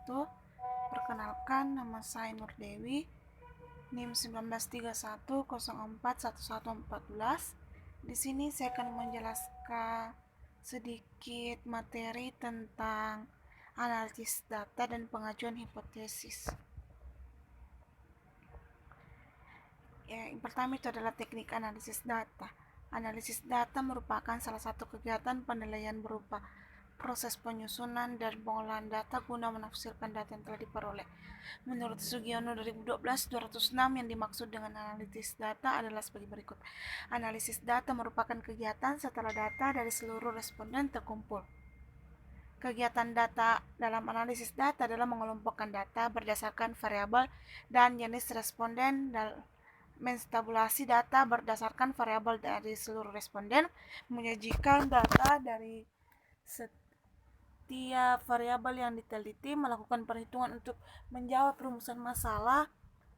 wabarakatuh. Perkenalkan, nama saya Nur Dewi, NIM 1931041114. Di sini saya akan menjelaskan sedikit materi tentang analisis data dan pengajuan hipotesis. Yang pertama itu adalah teknik analisis data. Analisis data merupakan salah satu kegiatan penilaian berupa proses penyusunan dan pengolahan data guna menafsirkan data yang telah diperoleh. Menurut Sugiono 2012-206, yang dimaksud dengan analisis data adalah sebagai berikut. Analisis data merupakan kegiatan setelah data dari seluruh responden terkumpul. Kegiatan data dalam analisis data adalah mengelompokkan data berdasarkan variabel dan jenis responden dan menstabulasi data berdasarkan variabel dari seluruh responden, menyajikan data dari setiap variabel yang diteliti, melakukan perhitungan untuk menjawab rumusan masalah,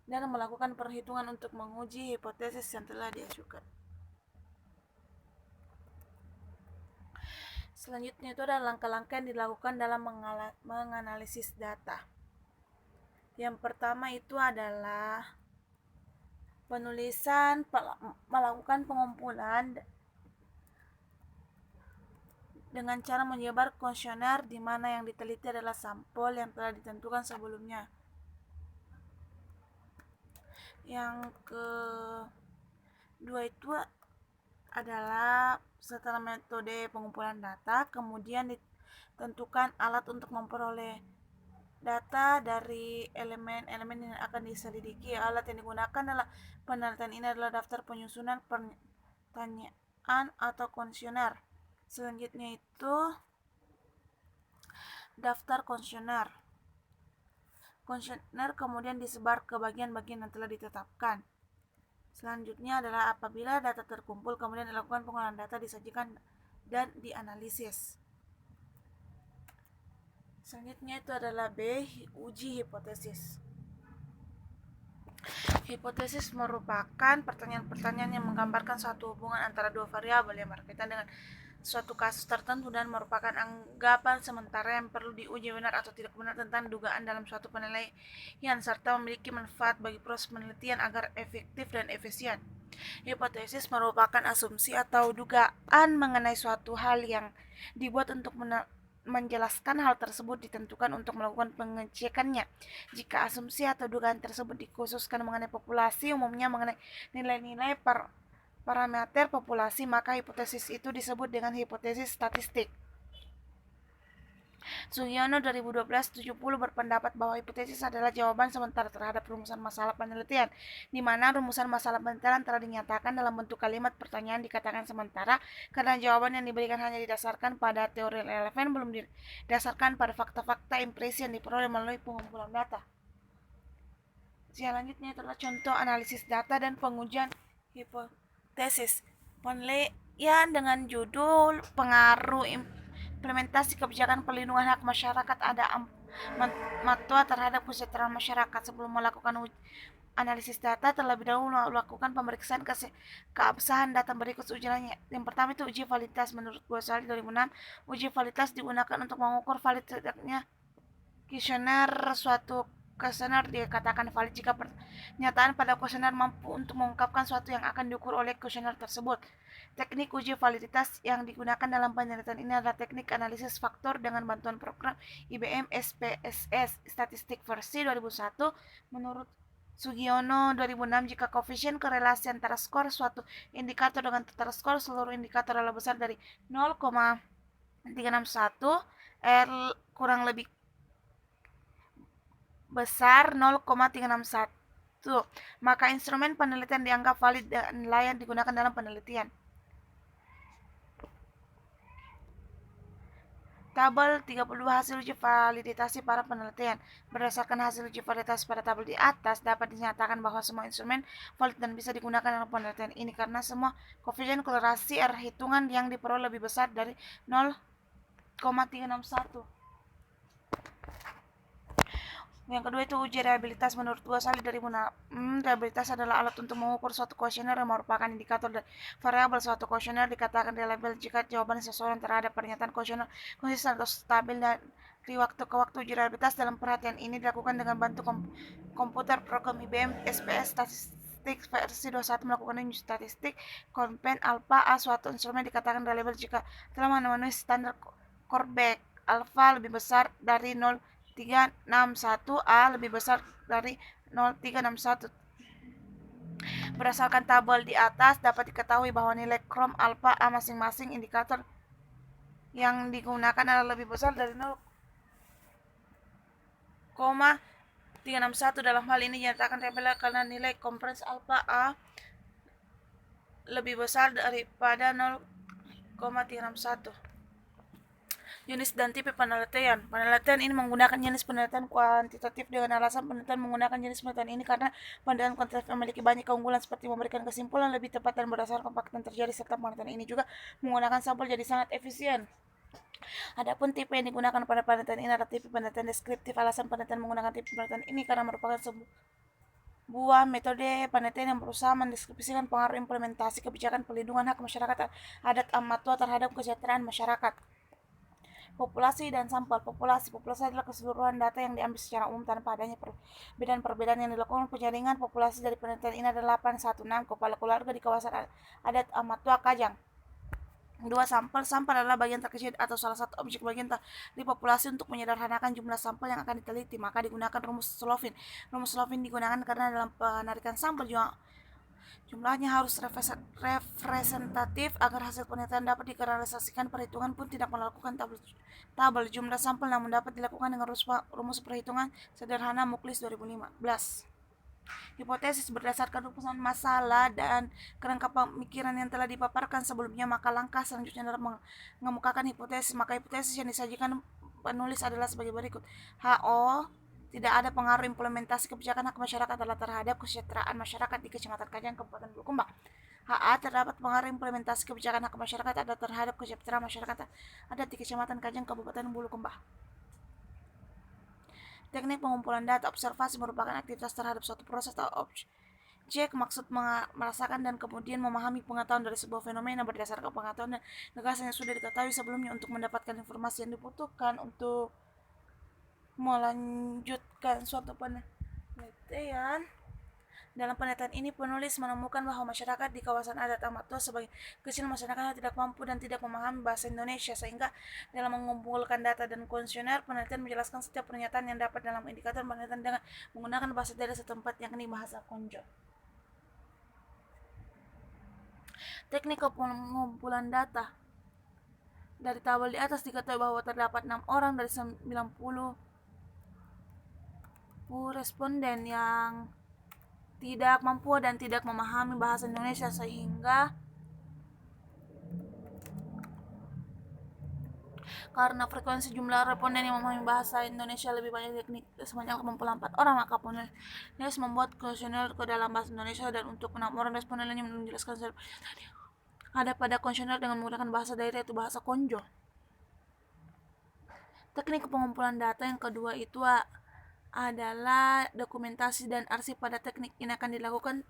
dan melakukan perhitungan untuk menguji hipotesis yang telah diajukan. Selanjutnya itu adalah langkah-langkah yang dilakukan dalam menganalisis data. Yang pertama itu adalah penulisan, melakukan pengumpulan dengan cara menyebar kuesioner di mana yang diteliti adalah sampel yang telah ditentukan sebelumnya. Yang kedua itu adalah setelah metode pengumpulan data, kemudian ditentukan alat untuk memperoleh data dari elemen-elemen yang akan diselidiki. Alat yang digunakan adalah penelitian ini adalah daftar penyusunan pertanyaan atau kuesioner. Selanjutnya itu daftar kuesioner. Kuesioner kemudian disebar ke bagian-bagian yang telah ditetapkan. Selanjutnya adalah apabila data terkumpul, kemudian dilakukan pengolahan data, disajikan dan dianalisis. Selanjutnya itu adalah B, uji hipotesis. Hipotesis merupakan pertanyaan-pertanyaan yang menggambarkan suatu hubungan antara dua variabel yang berkaitan dengan suatu kasus tertentu dan merupakan anggapan sementara yang perlu diuji benar atau tidak benar tentang dugaan dalam suatu penilaian serta memiliki manfaat bagi proses penelitian agar efektif dan efisien. Hipotesis merupakan asumsi atau dugaan mengenai suatu hal yang dibuat untuk menjelaskan hal tersebut ditentukan untuk melakukan pengecekannya. Jika asumsi atau dugaan tersebut dikhususkan mengenai populasi, umumnya mengenai nilai-nilai parameter populasi, maka hipotesis itu disebut dengan hipotesis statistik. Sugiono 2012-70 berpendapat bahwa hipotesis adalah jawaban sementara terhadap rumusan masalah penelitian, di mana rumusan masalah penelitian telah dinyatakan dalam bentuk kalimat pertanyaan dikatakan sementara karena jawaban yang diberikan hanya didasarkan pada teori relevan, belum didasarkan pada fakta-fakta impresi yang diperoleh melalui pengumpulan data. Selanjutnya adalah contoh analisis data dan pengujian hipotesis. Penelitian dengan judul pengaruh implementasi kebijakan perlindungan hak masyarakat ada matwa terhadap kesejahteraan masyarakat. Sebelum melakukan analisis data, terlebih dahulu melakukan pemeriksaan keabsahan data berikut ujiannya. Yang pertama itu uji validitas. Menurut Ghazali 2006, uji validitas digunakan untuk mengukur valid tidaknya kuesioner. Suatu kuesioner dikatakan valid jika pernyataan pada kuesioner mampu untuk mengungkapkan suatu yang akan diukur oleh kuesioner tersebut. Teknik uji validitas yang digunakan dalam penelitian ini adalah teknik analisis faktor dengan bantuan program IBM SPSS Statistik versi 2001. Menurut Sugiono 2006, jika koefisien korelasi antara skor suatu indikator dengan total skor seluruh indikator adalah besar dari 0,361, R kurang lebih besar 0,361, maka instrumen penelitian dianggap valid dan layak digunakan dalam penelitian. Tabel 32 hasil uji validitas para penelitian. Berdasarkan hasil uji validitas pada tabel di atas, dapat dinyatakan bahwa semua instrumen valid dan bisa digunakan dalam penelitian ini karena semua koefisien korelasi R hitungan yang diperoleh lebih besar dari 0,361. Yang kedua itu uji reliabilitas. Menurut Ghazali dari reliabilitas adalah alat untuk mengukur suatu kuesioner yang merupakan indikator dari variabel suatu kuesioner dikatakan reliable jika jawaban seseorang terhadap pernyataan kuesioner konsisten atau stabil Di waktu ke waktu, uji reliabilitas dalam perhatian ini dilakukan dengan bantu komputer program IBM SPS Statistik versi 21 melakukan uji statistik konven alpha A. Suatu instrumen dikatakan reliable jika telah memenuhi standar Corbeck. Alpha lebih besar dari 0,361, A lebih besar dari 0,361. Berdasarkan tabel di atas dapat diketahui bahwa nilai Chrome alpha A masing-masing indikator yang digunakan adalah lebih besar dari 0,361. Dalam hal ini dinyatakan reliable karena nilai komprens alpha A lebih besar daripada 0,361. Jenis dan tipe penelitian. Penelitian ini menggunakan jenis penelitian kuantitatif dengan alasan penelitian menggunakan jenis penelitian ini karena penelitian kuantitatif memiliki banyak keunggulan seperti memberikan kesimpulan lebih tepat dan berdasarkan fakta yang terjadi, serta penelitian ini juga menggunakan sampel jadi sangat efisien. Adapun tipe yang digunakan pada penelitian ini adalah tipe penelitian deskriptif. Alasan penelitian menggunakan tipe penelitian ini karena merupakan sebuah metode penelitian yang berusaha mendeskripsikan pengaruh implementasi kebijakan pelindungan hak masyarakat adat amat tua terhadap kesejahteraan masyarakat. Populasi dan sampel. Populasi adalah keseluruhan data yang diambil secara umum tanpa adanya perbedaan yang dilakukan. Penjaringan populasi dari penelitian ini adalah 816 kepala keluarga di kawasan adat amat tua Kajang. 2. Sampel adalah bagian terkecil atau salah satu objek bagian dari populasi. Untuk menyederhanakan jumlah sampel yang akan diteliti, maka digunakan rumus Slovin. Rumus Slovin digunakan karena dalam penarikan sampel jumlahnya harus representatif agar hasil penelitian dapat direalisasikan. Perhitungan pun tidak melakukan tabel jumlah sampel, namun dapat dilakukan dengan rumus perhitungan sederhana Muklis 2015. Hipotesis berdasarkan rumusan masalah dan kerangka pemikiran yang telah dipaparkan sebelumnya, maka langkah selanjutnya adalah mengemukakan hipotesis. Maka hipotesis yang disajikan penulis adalah sebagai berikut. HO, tidak ada pengaruh implementasi kebijakan hak masyarakat adalah terhadap kesejahteraan masyarakat di Kecamatan Kajang, Kabupaten Bulukumba. HA, terdapat pengaruh implementasi kebijakan hak masyarakat adalah terhadap kesejahteraan masyarakat ada di Kecamatan Kajang, Kabupaten Bulukumba. Teknik pengumpulan data. Observasi merupakan aktivitas terhadap suatu proses atau objek, maksud merasakan dan kemudian memahami pengetahuan dari sebuah fenomena berdasarkan pengetahuan dan gagasan yang sudah diketahui sebelumnya untuk mendapatkan informasi yang dibutuhkan untuk melanjutkan suatu penelitian. Dalam penelitian ini penulis menemukan bahwa masyarakat di kawasan adat amat tua sebagai kecil masyarakatnya tidak mampu dan tidak memahami bahasa Indonesia, sehingga dalam mengumpulkan data dan kuesioner penelitian menjelaskan setiap pernyataan yang dapat dalam indikator penelitian dengan menggunakan bahasa daerah setempat, yakni bahasa Konjo. Teknik pengumpulan data. Dari tabel di atas diketahui bahwa terdapat 6 orang dari 90 responden yang tidak mampu dan tidak memahami bahasa Indonesia, sehingga karena frekuensi jumlah responden yang memahami bahasa Indonesia lebih banyak, yakni sebanyak 84 orang, maka penulis membuat kuesioner ke dalam bahasa Indonesia dan untuk 6 orang responden lainnya menjelaskan ada pada kuesioner dengan menggunakan bahasa daerah, yaitu bahasa Konjo. Teknik pengumpulan data yang kedua itu adalah dokumentasi dan arsip. Pada teknik ini akan dilakukan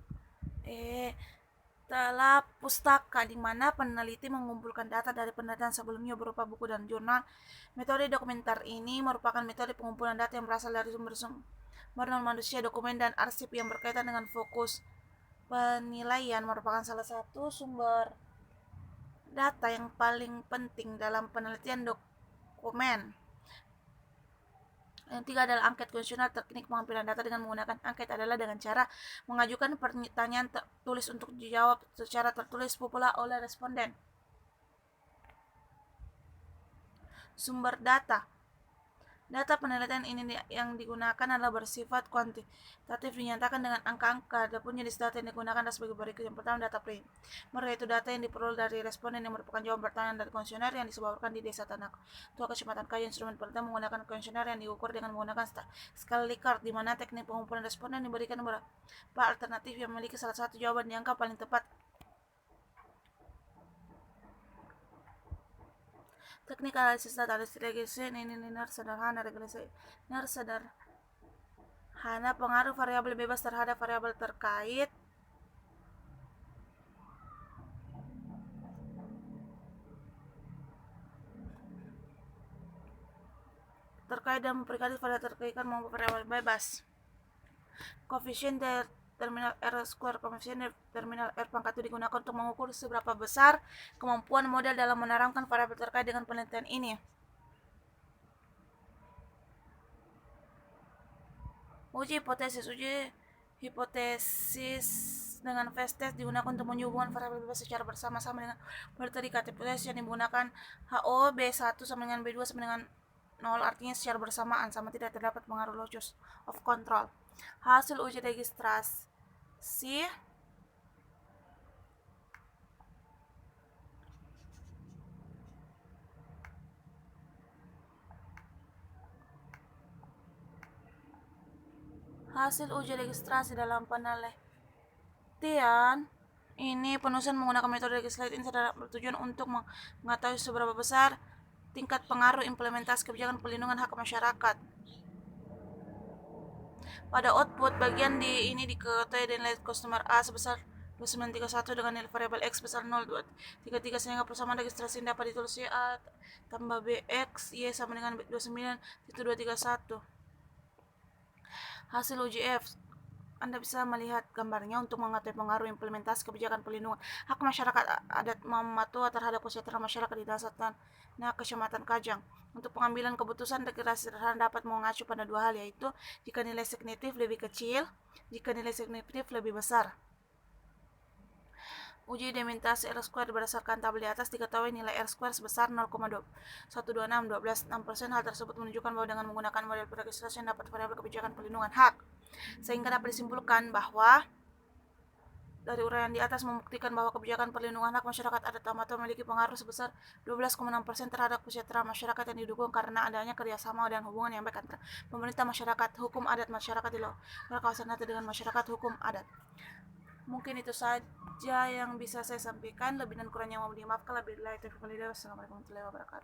telah pustaka, di mana peneliti mengumpulkan data dari penelitian sebelumnya berupa buku dan jurnal. Metode dokumenter ini merupakan metode pengumpulan data yang berasal dari sumber non manusia. Dokumen dan arsip yang berkaitan dengan fokus penilaian merupakan salah satu sumber data yang paling penting dalam penelitian dokumen. Yang tiga adalah angket kuesioner. Teknik pengambilan data dengan menggunakan angket adalah dengan cara mengajukan pertanyaan tertulis untuk dijawab secara tertulis pula oleh responden. Sumber data. Data penelitian ini yang digunakan adalah bersifat kuantitatif, dinyatakan dengan angka-angka. Adapun jenis data yang digunakan adalah sebagai berikut. Yang pertama, data primer, yaitu data yang diperoleh dari responden yang merupakan jawaban pertanyaan dari kuesioner yang disebarkan di Desa Tanah Tua, Kecamatan Kajang. Instrumen penelitian menggunakan kuesioner yang diukur dengan menggunakan skala Likert, di mana teknik pengumpulan responden diberikan beberapa alternatif yang memiliki salah satu jawaban yang paling tepat. Teknik analisis data. Regresi linear sederhana. Regresi linear sederhana pengaruh variabel bebas terhadap variabel terkait. terkait dan memperkali pada terkaitan maupun variabel bebas. Koefisien terminal R square, koefisien terminal R pangkat itu digunakan untuk mengukur seberapa besar kemampuan model dalam menerangkan variabel terkait dengan penelitian ini. Uji hipotesis dengan fast test digunakan untuk menguji hubungan variabel bebas secara bersama-sama dengan predikat. Hipotesis yang digunakan HO B1 sama dengan B2 sama dengan 0, artinya secara bersamaan sama tidak terdapat pengaruh locus of control. Hasil uji registrasi dalam penelitian ini penulisan menggunakan metode legislatif ini bertujuan untuk mengetahui seberapa besar tingkat pengaruh implementasi kebijakan pelindungan hak masyarakat. Pada output bagian ini diketahui dengan nilai customer A sebesar 2931 dengan nilai variabel X sebesar 0,233 sehingga persamaan registrasi dapat ditulis A tambah BX Y sama dengan 29.231. Hasil uji F, Anda bisa melihat gambarnya untuk mengetahui pengaruh implementasi kebijakan pelindungan hak masyarakat adat Mamatoa terhadap kesejahteraan masyarakat di Dasatan Kecamatan Kajang. Untuk pengambilan keputusan registrasi sederhana dapat mengacu pada dua hal, yaitu jika nilai signifikan lebih kecil, jika nilai signifikan lebih besar. Uji determinasi R square berdasarkan tabel di atas diketahui nilai R square sebesar 0,126, 12,6%. Hal tersebut menunjukkan bahwa dengan menggunakan model registrasi dapat variabel kebijakan pelindungan hak, sehingga dapat disimpulkan bahwa dari uraian di atas membuktikan bahwa kebijakan perlindungan hak masyarakat adat Mamatoa memiliki pengaruh sebesar 12,6% terhadap kesejahteraan masyarakat yang didukung karena adanya kerjasama dan hubungan yang baik antara pemerintah masyarakat hukum adat masyarakat di luar kawasan adat dengan masyarakat hukum adat. Mungkin itu saja yang bisa saya sampaikan. Lebih dan kurangnya mohon dimaafkan. Wassalamualaikum warahmatullahi wabarakatuh.